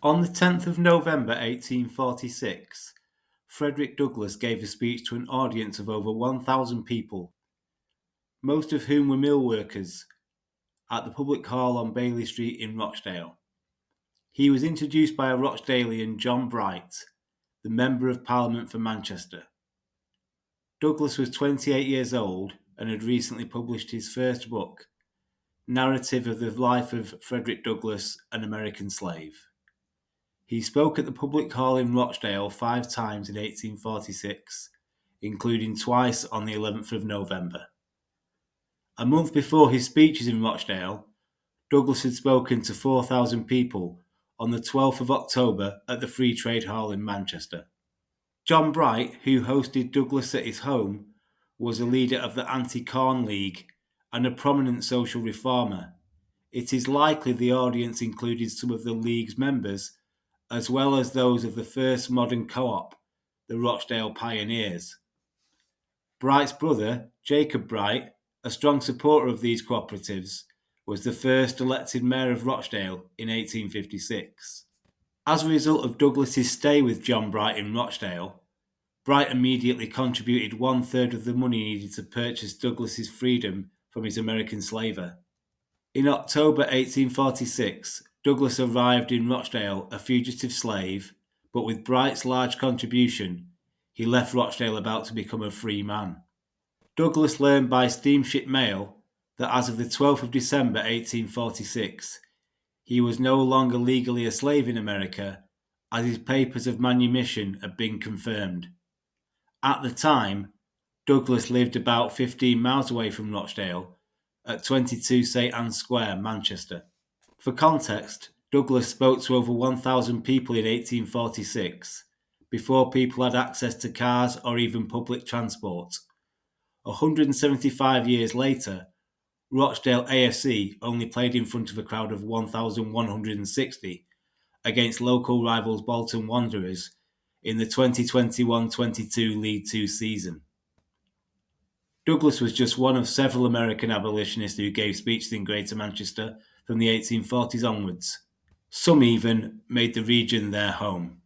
On the 10th of November 1846, Frederick Douglass gave a speech to an audience of over 1,000 people, most of whom were mill workers, at the public hall on Bailey Street in Rochdale. He was introduced by a Rochdalian, John Bright, the Member of Parliament for Manchester. Douglass was 28 years old and had recently published his first book, Narrative of the Life of Frederick Douglass, an American Slave. He spoke at the public hall in Rochdale 5 times in 1846, including twice on the 11th of November. A month before his speeches in Rochdale, Douglass had spoken to 4,000 people on the 12th of October at the Free Trade Hall in Manchester. John Bright, who hosted Douglass at his home, was a leader of the Anti-Corn League and a prominent social reformer. It is likely the audience included some of the League's members, as well as those of the first modern co-op, the Rochdale Pioneers. Bright's brother, Jacob Bright, a strong supporter of these cooperatives, was the first elected mayor of Rochdale in 1856. As a result of Douglass's stay with John Bright in Rochdale, Bright immediately contributed 1/3 of the money needed to purchase Douglass's freedom from his American slaver. In October 1846, Douglass arrived in Rochdale a fugitive slave, but with Bright's large contribution, he left Rochdale about to become a free man. Douglass learned by steamship mail that as of the 12th of December 1846, he was no longer legally a slave in America, as his papers of manumission had been confirmed. At the time, Douglass lived about 15 miles away from Rochdale, at 22 St Anne's Square, Manchester. For context, Douglass spoke to over 1,000 people in 1846, before people had access to cars or even public transport. 175 years later, Rochdale AFC only played in front of a crowd of 1,160 against local rivals Bolton Wanderers in the 2021-22 League Two season. Douglass was just one of several American abolitionists who gave speeches in Greater Manchester from the 1840s onwards. Some even made the region their home.